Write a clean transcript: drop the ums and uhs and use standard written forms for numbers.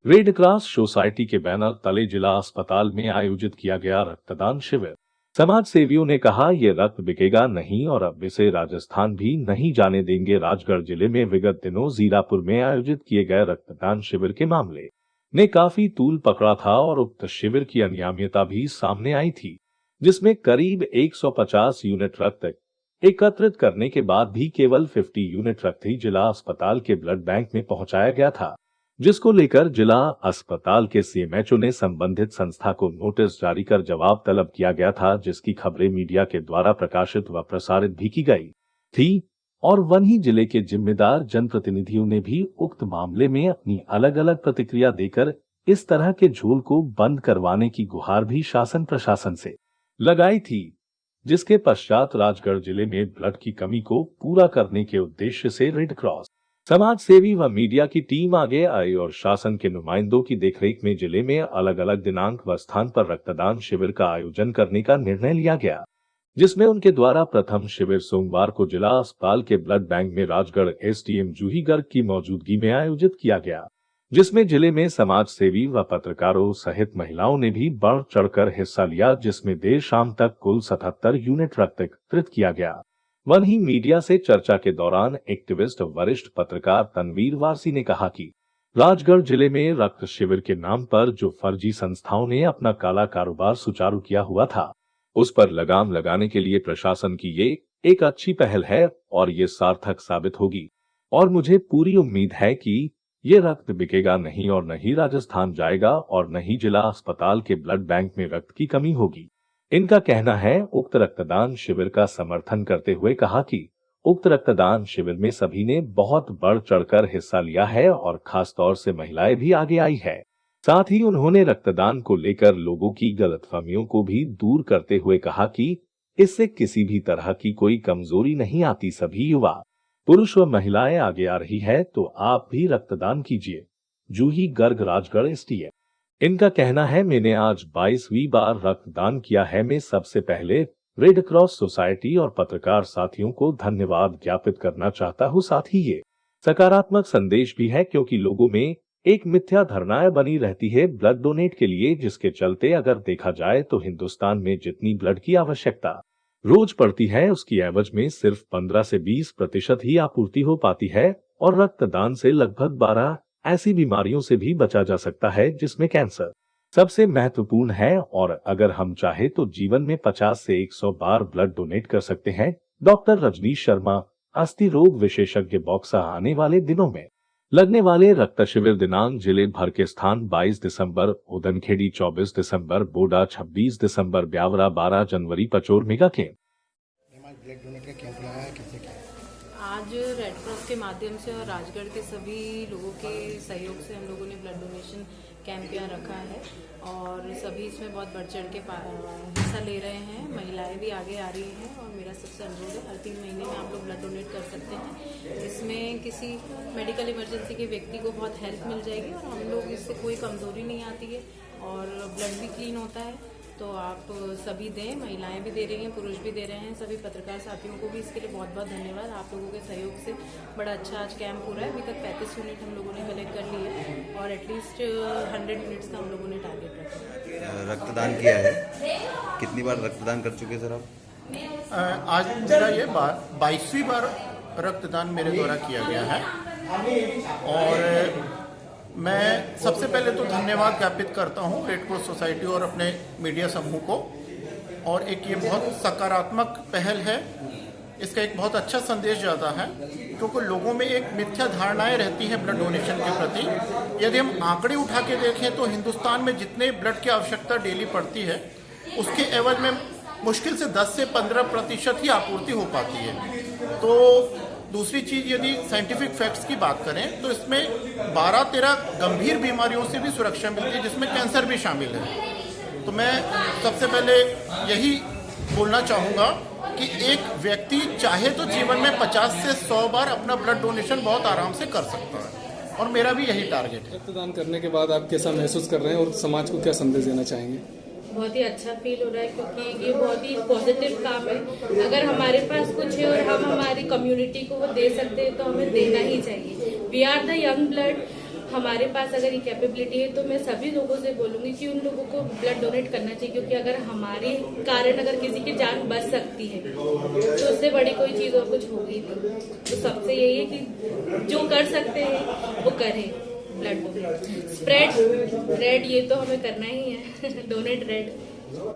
Red cross society के banner तले जिला अस्पताल में आयोजित किया गया रक्तदान शिविर। समाज सेवियों ने कहा, ये रक्त बिकेगा नहीं और अब इसे राजस्थान भी नहीं जाने देंगे। राजगढ़ जिले में विगत दिनों जीरापुर में आयोजित किए गए रक्तदान शिविर के मामले ने काफी तूल पकड़ा था और उक्त शिविर की अनियमितता भी सामने आई थी, जिसमें करीब 150 यूनिट रक्त एकत्रित करने के बाद भी केवल 50 यूनिट रक्त ही जिला अस्पताल के ब्लड बैंक में पहुंचाया गया था, जिसको लेकर जिला अस्पताल के सीएमएचओ ने संबंधित संस्था को नोटिस जारी कर जवाब तलब किया गया था, जिसकी खबरें मीडिया के द्वारा प्रकाशित व प्रसारित भी की गई थी। और वहीं जिले के जिम्मेदार जनप्रतिनिधियों ने भी उक्त मामले में अपनी अलग अलग प्रतिक्रिया देकर इस तरह के झोल को बंद करवाने की गुहार भी शासन प्रशासन से लगाई थी, जिसके पश्चात राजगढ़ जिले में ब्लड की कमी को पूरा करने के उद्देश्य से रेड क्रॉस, समाज सेवी व मीडिया की टीम आगे आई और शासन के नुमाइंदों की देखरेख में जिले में अलग अलग दिनांक व स्थान पर रक्तदान शिविर का आयोजन करने का निर्णय लिया गया, जिसमें उनके द्वारा प्रथम शिविर सोमवार को जिला अस्पताल के ब्लड बैंक में राजगढ़ एसडीएम जूही गर्ग की मौजूदगी में आयोजित किया गया, जिसमें जिले में समाज सेवी व पत्रकारों सहित महिलाओं ने भी बढ़ चढ़कर हिस्सा लिया, जिसमें देर शाम तक कुल 77 यूनिट रक्त एकत्रित किया गया। वहीं मीडिया से चर्चा के दौरान एक्टिविस्ट वरिष्ठ पत्रकार तनवीर वारसी ने कहा कि राजगढ़ जिले में रक्त शिविर के नाम पर जो फर्जी संस्थाओं ने अपना काला कारोबार सुचारू किया हुआ था, उस पर लगाम लगाने के लिए प्रशासन की ये एक अच्छी पहल है और ये सार्थक साबित होगी और मुझे पूरी उम्मीद है कि ये रक्त बिकेगा नहीं और न ही राजस्थान जाएगा और न ही जिला अस्पताल के ब्लड बैंक में रक्त की कमी होगी। इनका कहना है। उक्त रक्तदान शिविर का समर्थन करते हुए कहा कि उक्त रक्तदान शिविर में सभी ने बहुत बढ़ चढ़कर हिस्सा लिया है और खासतौर से महिलाएं भी आगे आई है। साथ ही उन्होंने रक्तदान को लेकर लोगों की गलतफहमियों को भी दूर करते हुए कहा कि इससे किसी भी तरह की कोई कमजोरी नहीं आती। सभी युवा पुरुष व महिलाएं आगे आ रही है तो आप भी रक्तदान कीजिए। जूही गर्ग, राजगढ़ एसडीएम। इनका कहना है, मैंने आज 22वीं बार रक्तदान किया है। मैं सबसे पहले रेड क्रॉस सोसाइटी और पत्रकार साथियों को धन्यवाद ज्ञापित करना चाहता हूँ। साथ ही ये सकारात्मक संदेश भी है, क्योंकि लोगों में एक मिथ्या धारणा बनी रहती है ब्लड डोनेट के लिए, जिसके चलते अगर देखा जाए तो हिंदुस्तान में जितनी ब्लड की आवश्यकता रोज पड़ती है, उसकी एवज में सिर्फ 15 से 20% ही आपूर्ति हो पाती है और रक्तदान से लगभग 12 ऐसी बीमारियों से भी बचा जा सकता है, जिसमें कैंसर सबसे महत्वपूर्ण है। और अगर हम चाहे तो जीवन में 50 से 100 बार ब्लड डोनेट कर सकते हैं। डॉक्टर रजनीश शर्मा, अस्थि रोग विशेषज्ञ, बॉक्सा। आने वाले दिनों में लगने वाले रक्त शिविर दिनांक जिले भर के स्थान 22 दिसंबर उदनखेड़ी, 24 दिसंबर बोडा, 26 दिसंबर ब्यावरा, 12 जनवरी Pachore mega camp. Blood donate का कैंप लगाया है, किससे क्या? आज रेड क्रॉस के माध्यम से और राजगढ़ के सभी लोगों के सहयोग से हम लोगों ने ब्लड डोनेशन कैंप यहाँ रखा है और सभी इसमें बहुत बढ़ चढ़ के हिस्सा ले रहे हैं। महिलाएं भी आगे आ रही हैं और मेरा सबसे अनुरोध है, हर 3 महीने में आप लोग ब्लड डोनेट कर सकते हैं। इसमें किसी मेडिकल इमरजेंसी के व्यक्ति को बहुत हेल्प मिल जाएगी और हम लोग इससे कोई कमजोरी नहीं आती है और ब्लड भी क्लीन होता है। तो आप सभी दें, महिलाएं भी दे रही हैं, पुरुष भी दे रहे हैं। सभी पत्रकार साथियों को भी इसके लिए बहुत बहुत धन्यवाद। आप लोगों के सहयोग से बड़ा अच्छा आज कैंप हो रहा है। अभी तक 35 यूनिट हम लोगों ने कलेक्ट कर लिए है और एटलीस्ट 100 यूनिट्स का हम लोगों ने टारगेट रखा है। रक्तदान किया है, कितनी बार रक्तदान कर चुके सर आप? आज मेरा ये 22वीं बार रक्तदान मेरे द्वारा किया गया है और मैं सबसे पहले तो धन्यवाद ज्ञापित करता हूँ रेड क्रॉस सोसाइटी और अपने मीडिया समूह को। और एक ये बहुत सकारात्मक पहल है, इसका एक बहुत अच्छा संदेश जाता है, क्योंकि लोगों में एक मिथ्या धारणाएं रहती हैं ब्लड डोनेशन के प्रति। यदि हम आंकड़े उठा के देखें तो हिंदुस्तान में जितने ब्लड की आवश्यकता डेली पड़ती है, उसके एवज में मुश्किल से 10 से 15% ही आपूर्ति हो पाती है। तो दूसरी चीज़, यदि साइंटिफिक फैक्ट्स की बात करें तो इसमें 12-13 गंभीर बीमारियों से भी सुरक्षा मिलती है, जिसमें कैंसर भी शामिल है। तो मैं सबसे पहले यही बोलना चाहूँगा कि एक व्यक्ति चाहे तो जीवन में 50 से 100 बार अपना ब्लड डोनेशन बहुत आराम से कर सकता है और मेरा भी यही टारगेट है। रक्तदान करने के बाद आप कैसा महसूस कर रहे हैं और समाज को क्या संदेश देना चाहेंगे? बहुत ही अच्छा फील हो रहा है, क्योंकि ये बहुत ही पॉजिटिव काम है। अगर हमारे पास कुछ है और हम हमारी कम्युनिटी को वो दे सकते हैं तो हमें देना ही चाहिए। We are the young blood हमारे पास अगर ये कैपेबिलिटी है तो मैं सभी लोगों से बोलूंगी कि उन लोगों को ब्लड डोनेट करना चाहिए, क्योंकि अगर हमारे कारण अगर किसी की जान बच सकती है तो उससे बड़ी कोई चीज और कुछ होगी नहीं। तो सबसे यही है कि जो कर सकते हैं वो करें ब्लड डोनेट। स्प्रेड रेड ये तो हमें करना ही है डोनेट रेड।